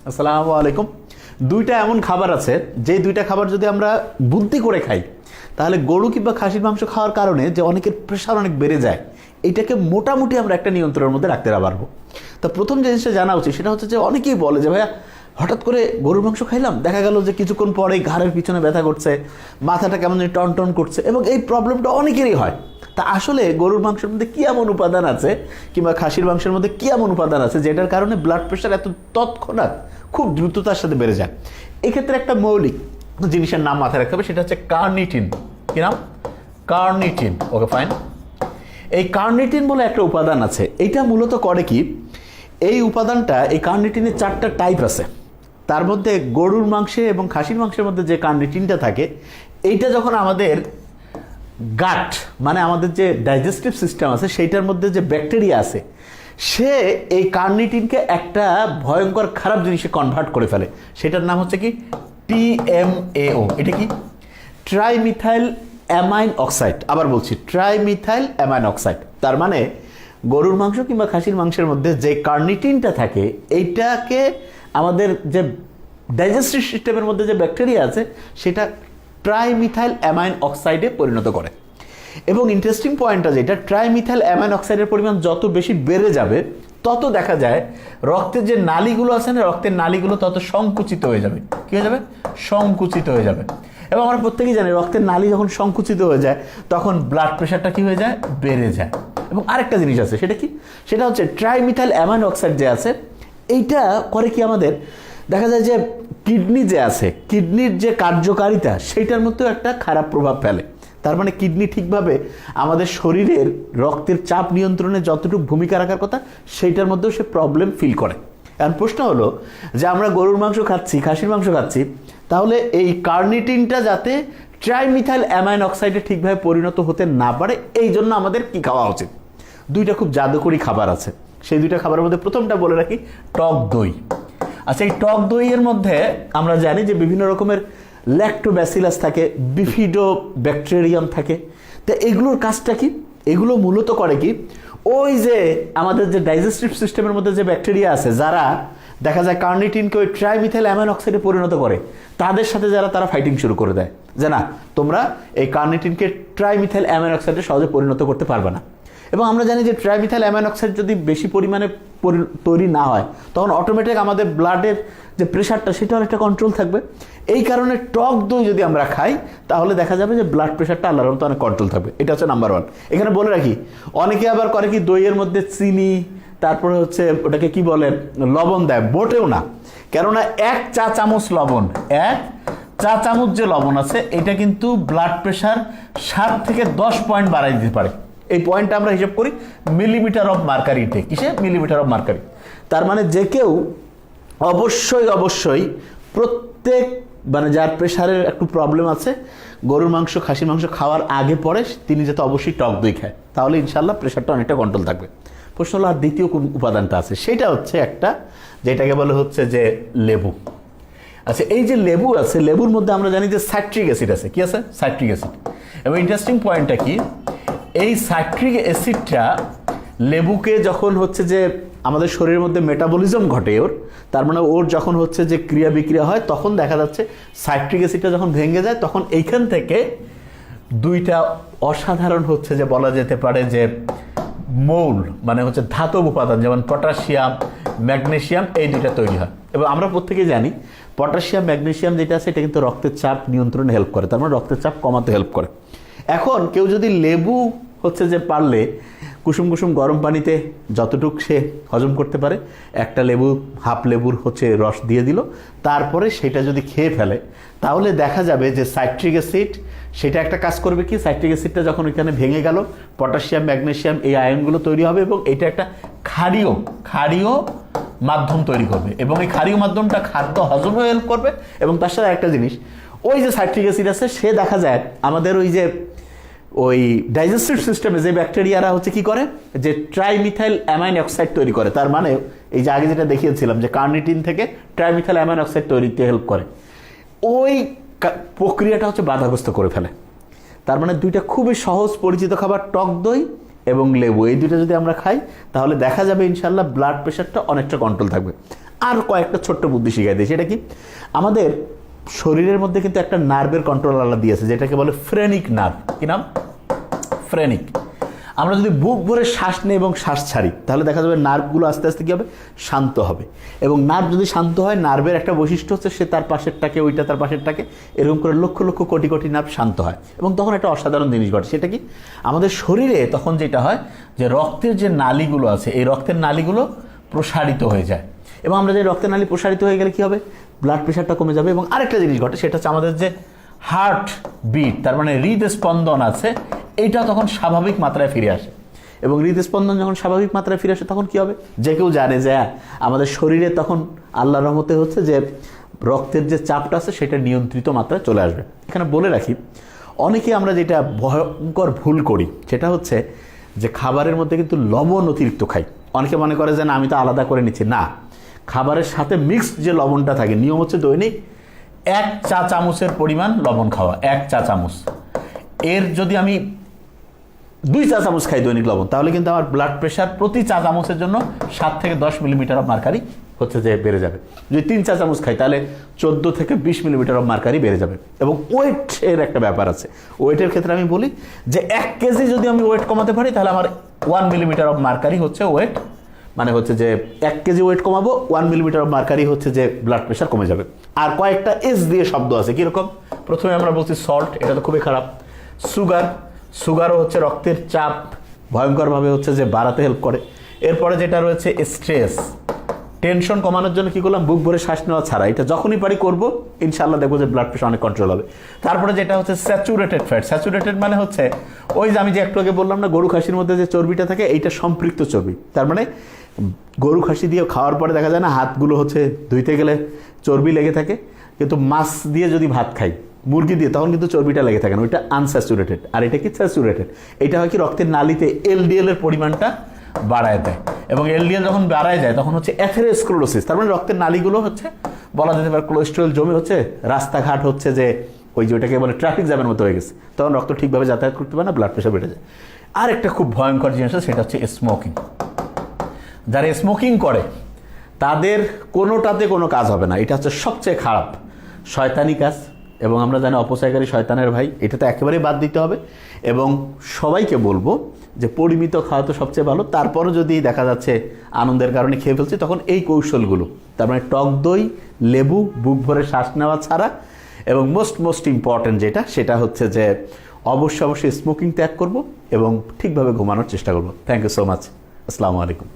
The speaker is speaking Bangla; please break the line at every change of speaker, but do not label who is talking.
আসসালামু আলাইকুম। দুইটা এমন খাবার আছে যে দুইটা খাবার যদি আমরা বুদ্ধি করে খাই তাহলে গরু কিংবা খাসির মাংস খাওয়ার কারণে যে অনেকের প্রেশার অনেক বেড়ে যায়, এটাকে মোটামুটি আমরা একটা নিয়ন্ত্রণের মধ্যে রাখতে পারবো। তো প্রথম যে জিনিসটা জানা উচিত সেটা হচ্ছে যে অনেকেই বলে যে ভাইয়া হঠাৎ করে গরুর মাংস খাইলাম, দেখা গেল যে কিছুক্ষণ পরেই ঘাড়ের পিছনে ব্যথা করছে, মাথাটা কেমন যেন টন টন করছে, এবং এই প্রবলেমটা অনেকেরই হয়। তা আসলে গরুর মাংসের মধ্যে কী এমন উপাদান আছে কিংবা খাসির মাংসের মধ্যে কী এমন উপাদান আছে যেটার কারণে ব্লাড প্রেশার এত তৎক্ষণাৎ খুব দ্রুততার সাথে বেড়ে যায়? এক্ষেত্রে একটা মৌলিক জিনিসের নাম মাথায় রাখতে হবে, সেটা হচ্ছে কার্নিটিন। কি নাম? কার্নিটিন। ওকে, ফাইন। এই কার্নিটিন বলে একটা উপাদান আছে। এইটা মূলত করে কি, এই উপাদানটা, এই কার্নিটিনের 4টা টাইপ আছে। তার মধ্যে গরুর মাংসে এবং খাসির মাংসের মধ্যে যে কার্নিটিনটা থাকে, এইটা যখন আমাদের গাট মানে আমাদের যে ডাইজেস্টিভ সিস্টেম আছে সেইটার মধ্যে যে ব্যাকটেরিয়া আছে, সে এই কার্নিটিনকে একটা ভয়ঙ্কর খারাপ জিনিসে কনভার্ট করে ফেলে। সেটার নাম হচ্ছে কি TMAO। এটা কি? Trimethyl amine oxide. আবার বলছি, ট্রাইমিথাইল অ্যামাইন অক্সাইড। তার মানে গরুর মাংস কিংবা খাসির মাংসের মধ্যে যে কার্নিটিনটা থাকে, এইটাকে আমাদের যে ডাইজেস্টিভ সিস্টেমের মধ্যে যে ব্যাকটেরিয়া আছে সেটা ট্রাইমিথাইল অ্যামাইন অক্সাইডে পরিণত করে। এবং ইন্টারেস্টিং পয়েন্টটা যেটা, ট্রাইমিথাইল অ্যামাইন অক্সাইডের পরিমাণ যত বেশি বেড়ে যাবে তত দেখা যায় রক্তের যে নালীগুলো আছে না, রক্তের নালীগুলো তত সংকুচিত হয়ে যাবে। কী হয়ে যাবে? সংকুচিত হয়ে যাবে। এবং আমরা প্রত্যেকেই জানি রক্তের নালী যখন সংকুচিত হয়ে যায় তখন ব্লাড প্রেশারটা কী হয়ে যায়? বেড়ে যায়। এবং আরেকটা জিনিস আছে, সেটা কি? সেটা হচ্ছে ট্রাইমিথাইল অ্যামাইন অক্সাইড যে আছে, এইটা করে কি, আমাদের দেখা যায় যে কিডনি যে আছে, কিডনির যে কার্যকারিতা সেইটার মধ্যেও একটা খারাপ প্রভাব ফেলে। তার মানে কিডনি ঠিকভাবে আমাদের শরীরের রক্তের চাপ নিয়ন্ত্রণে যতটুকু ভূমিকা রাখার কথা সেইটার মধ্যেও সে প্রবলেম ফিল করে। এখন প্রশ্ন হলো যে আমরা গরুর মাংস খাচ্ছি, খাসির মাংস খাচ্ছি, তাহলে এই কার্নিটিনটা যাতে ট্রাইমিথাইল অ্যামাইন অক্সাইডে ঠিকভাবে পরিণত হতে না পারে, এই জন্য আমাদের কি খাওয়া উচিত? দুইটা খুব জাদুকরী খাবার আছে। সেই দুইটা খাবারের মধ্যে প্রথমটা বলে রাখি, টক দই। আচ্ছা, এই টক দইয়ের মধ্যে আমরা জানি যে বিভিন্ন রকমের ল্যাক্টোব্যাসিলাস থাকে, বিফিডো ব্যাকটেরিয়াম থাকে। তো এগুলোর কাজটা কি? এগুলো মূলত করে কি, ওই যে আমাদের যে ডাইজেস্টিভ সিস্টেমের মধ্যে যে ব্যাকটেরিয়া আছে, যারা দেখা যায় কার্নিটিনকে ওই ট্রাইমিথাইল অ্যামাইন অক্সাইডে পরিণত করে, তাদের সাথে তারা ফাইটিং শুরু করে দেয় যে না, তোমরা এই কার্নিটিনকে ট্রাইমিথাইল অ্যামাইন অক্সাইডে সহজে পরিণত করতে পারবে না। এবং আমরা জানি যে ট্রাইমিথাইল অ্যামাইন অক্সাইড যদি বেশি পরিমাণে তৈরি না হয় তখন অটোমেটিক আমাদের ব্লাডের যে প্রেশারটা সেটা অনেকটা কন্ট্রোল থাকবে। এই কারণে টক দই যদি আমরা খাই তাহলে দেখা যাবে যে ব্লাড প্রেশারটা আল্লাহর মতো অনেক কন্ট্রোল থাকবে। এটা হচ্ছে নাম্বার 1। এখানে বলে রাখি, অনেকে আবার করে কি, দইয়ের মধ্যে চিনি, তারপরে হচ্ছে ওটাকে কি বলে, লবণ দেয়। মোটেও না। কেননা 1 চা চামচ লবণ, 1 চা চামচ যে লবণ আছে, এটা কিন্তু ব্লাড প্রেশার 7 থেকে 10 পয়েন্ট বাড়াই দিতে পারে। এই পয়েন্টটা আমরা হিসাব করি মিলিমিটার অফ মার্কারিতে। কিসে? Millimetre of mercury. তার মানে যে কেউ অবশ্যই প্রত্যেক মানে যার প্রেশারের একটু প্রবলেম আছে, গরুর মাংস খাসির মাংস খাওয়ার আগে পরে তিনি যাতে অবশ্যই টক দই খায়, তাহলে ইনশাল্লাহ প্রেশারটা অনেকটা কন্ট্রোল থাকবে। প্রশ্ন হলো আর দ্বিতীয় কোন উপাদানটা আছে, সেটা হচ্ছে একটা যেটাকে বলে হচ্ছে যে লেবু। আচ্ছা, এই যে লেবু আছে, লেবুর মধ্যে আমরা জানি যে সাইট্রিক অ্যাসিড আছে। কি আছে? Citric acid. এবং ইন্টারেস্টিং পয়েন্টটা কি, এই সাইট্রিক অ্যাসিডটা লেবুকে যখন হচ্ছে যে আমাদের শরীরের মধ্যে মেটাবলিজম ঘটে ওর, তার মানে ওর যখন হচ্ছে যে ক্রিয়া বিক্রিয়া হয়, তখন দেখা যাচ্ছে সাইট্রিক অ্যাসিডটা যখন ভেঙে যায় তখন এইখান থেকে দুইটা অসাধারণ হচ্ছে যে বলা যেতে পারে যে মৌল মানে হচ্ছে ধাতব উপাদান, যেমন পটাশিয়াম, ম্যাগনেসিয়াম, এই দুইটা তৈরি হয়। এবং আমরা প্রত্যেকেই জানি পটাশিয়াম, ম্যাগনেসিয়াম যেটা আছে এটা কিন্তু রক্তের চাপ নিয়ন্ত্রণে হেল্প করে, তার মানে রক্তের চাপ কমাতে হেল্প করে। এখন কেউ যদি লেবু হচ্ছে যে পারলে কুসুম কুসুম গরম পানিতে যতটুক সে হজম করতে পারে, একটা লেবু, হাফ লেবুর হচ্ছে রস দিয়ে দিল, তারপরে সেটা যদি খেয়ে ফেলে, তাহলে দেখা যাবে যে সাইট্রিক অ্যাসিড সেটা একটা কাজ করবে কি, সাইট্রিক অ্যাসিডটা যখন ওইখানে ভেঙে গেল, পটাশিয়াম, ম্যাগনেসিয়াম এই আয়নগুলো তৈরি হবে এবং এটা একটা ক্ষারীয় মাধ্যম তৈরি করবে। এবং এই ক্ষারীয় মাধ্যমটা খাদ্য হজমে হেল্প করবে। এবং তার সাথে একটা জিনিস, ওই যে সাইট্রিক অ্যাসিড আছে, সে দেখা যায় আমাদের ওই ডাইজেস্টিভ সিস্টেমে যে ব্যাকটেরিয়ারা হচ্ছে কি করে, যে ট্রাইমিথাইল অ্যামাইন অক্সাইড তৈরি করে। তার মানে এই যে আগে যেটা দেখিয়েছিলাম যে কার্নিটিন থেকে ট্রাইমিথাইল অ্যামাইন অক্সাইড তৈরিতে হেল্প করে, ওই প্রক্রিয়াটা হচ্ছে বাধাগ্রস্ত করে ফেলে। তার মানে দুইটা খুবই সহজ পরিচিত খাবার, টক দই এবং লেবু, এই দুইটা যদি আমরা খাই তাহলে দেখা যাবে ইনশাল্লাহ ব্লাড প্রেশারটা অনেকটা কন্ট্রোল থাকবে। আর কয়েকটা ছোট্ট বুদ্ধি শিখাই দিই। সেটা কি, আমাদের শরীরের মধ্যে কিন্তু একটা নার্ভের কন্ট্রোল আল্লাহ দিয়েছে, যেটাকে বলে ফ্রেনিক নার্ভ। কি নাম? ফ্রেনিক। আমরা যদি বুক ভরে শ্বাস নিই এবং শ্বাস ছাড়ি, তাহলে দেখা যাবে নার্ভগুলো আস্তে আস্তে কী হবে? শান্ত হবে। এবং নার্ভ যদি শান্ত হয়, নার্ভের একটা বৈশিষ্ট্য হচ্ছে সে তার পাশেরটাকে, ওইটা তার পাশেরটাকে, এরকম করে লক্ষ লক্ষ কোটি কোটি নার্ভ শান্ত হয়। এবং তখন একটা অসাধারণ জিনিস ঘটে। সেটা কি, আমাদের শরীরে তখন যেটা হয় যে রক্তের যে নালীগুলো আছে, এই রক্তের নালীগুলো প্রসারিত হয়ে যায়। এবং আমরা যে রক্তের নালী প্রসারিত হয়ে গেলে কী হবে? ব্লাড প্রেশারটা কমে যাবে। এবং আরেকটা জিনিস ঘটে, সেটা হচ্ছে আমাদের যে হার্ট বিট, তার মানে হৃদস্পন্দন আছে, এইটা তখন স্বাভাবিক মাত্রায় ফিরে আসে। এবং হৃদস্পন্দন যখন স্বাভাবিক মাত্রায় ফিরে আসে, তখন কী হবে? যে কেউ জানে যে আমাদের শরীরে তখন আল্লাহর রহমতে হচ্ছে যে রক্তের যে চাপটা আছে সেটা নিয়ন্ত্রিত মাত্রায় চলে আসবে। এখানে বলে রাখি, অনেকে আমরা যেটা ভয়ঙ্কর ভুল করি সেটা হচ্ছে যে খাবারের মধ্যে কিন্তু লবণ অতিরিক্ত খাই। অনেকে মনে করে যে না, আমি তো আলাদা করে নিচ্ছি। না, খাবারের সাথে মিক্সড যে লবণটা থাকে, নিয়ম হচ্ছে দৈনিক 1 চা চামচের পরিমাণ লবণ খাওয়া। 1 চা চামচ। এর যদি আমি 2 চা চামচ খাই দৈনিক লবণ, তাহলে কিন্তু আমার ব্লাড প্রেশার প্রতি চা চামচের জন্য 7 থেকে 10 মিলিমিটার অফ মার্কারি হচ্ছে যে বেড়ে যাবে। যদি 3 চা চামচ খাই, তাহলে 14 থেকে 20 মিলিমিটার অফ মার্কারি বেড়ে যাবে। এবং ওয়েটের একটা ব্যাপার আছে। ওয়েটের ক্ষেত্রে আমি বলি যে 1 কেজি যদি আমি ওয়েট কমাতে পারি, তাহলে আমার 1 মিলিমিটার অফ মার্কারি হচ্ছে ওয়েট, মানে হচ্ছে যে 1 কেজি ওয়েট কমাবো, 1 মিলিমিটার অফ মার্কারি হচ্ছে যে ব্লাড প্রেশার কমে যাবে। আর কয়েকটা এস দিয়ে শব্দ আছে। কীরকম? প্রথমে আমরা বলছি সল্ট, এটা তো খুবই খারাপ। সুগার, সুগারও হচ্ছে রক্তের চাপ ভয়ঙ্করভাবে হচ্ছে যে বাড়াতে হেল্প করে। এরপরে যেটা রয়েছে স্ট্রেস, টেনশন কমানোর জন্য কী করলাম? বুক ভরে শ্বাস নেওয়া ছাড়া। এটা যখনই পারি করবো, ইনশাআল্লাহ দেখবো যে ব্লাড প্রেশার অনেক কন্ট্রোল হবে। তারপরে যেটা হচ্ছে স্যাচুরেটেড ফ্যাট। স্যাচুরেটেড মানে হচ্ছে ওই যে আমি যে একটু আগে বললাম না, গরু খাসির মধ্যে যে চর্বিটা থাকে, এইটা সম্পৃক্ত চর্বি। তার মানে গরু খাসি দিয়ে খাওয়ার পরে দেখা যায় না, হাতগুলো হচ্ছে ধুইতে গেলে চর্বি লেগে থাকে, কিন্তু মাছ দিয়ে যদি ভাত খাই, মুরগি দিয়ে, তখন কিন্তু চর্বিটা লেগে থাকে না। ওইটা আনস্যাচুরেটেড। আর এটা কি? স্যাচুরেটেড। এটা হয় কি, রক্তের নালীতে এলডিএল এর পরিমাণটা বাড়ায় দেয়। এবং এলডিএল যখন বাড়ায় যায়, তখন হচ্ছে অ্যাথেরোস্ক্লেরোসিস। তার মানে রক্তের নালীগুলো হচ্ছে বলা যেতে পারে কোলেস্টেরল জমে হচ্ছে রাস্তাঘাট হচ্ছে যে ওই যে ওটাকে বলে ট্রাফিক জ্যামের মতো হয়ে গেছে। তখন রক্ত ঠিকভাবে যাতায়াত করতে পারে না, ব্লাড প্রেশার বেড়ে যায়। আর একটা খুব ভয়ঙ্কর জিনিস আছে, সেটা হচ্ছে স্মোকিং। যারা স্মোকিং করে তাদের কোনোটাতে কোনো কাজ হবে না। এটা হচ্ছে সবচেয়ে খারাপ শয়তানি কাজ। এবং আমরা জানি অপচয়কারী শয়তানের ভাই, এটা তো একেবারেই বাদ দিতে হবে। এবং সবাইকে বলবো যে পরিমিত খাওয়া তো সবচেয়ে ভালো। তারপরও যদি দেখা যাচ্ছে আনন্দের কারণে খেয়ে ফেলছি, তখন এই কৌশলগুলো, তার মানে টক দই, লেবু, বুক ভরে শ্বাস নেওয়া ছাড়া, এবং মোস্ট ইম্পর্টেন্ট যেটা, সেটা হচ্ছে যে অবশ্যই স্মোকিং ত্যাগ করব এবং ঠিকভাবে ঘুমানোর চেষ্টা করব। Thank you so much. আসসালামু আলাইকুম।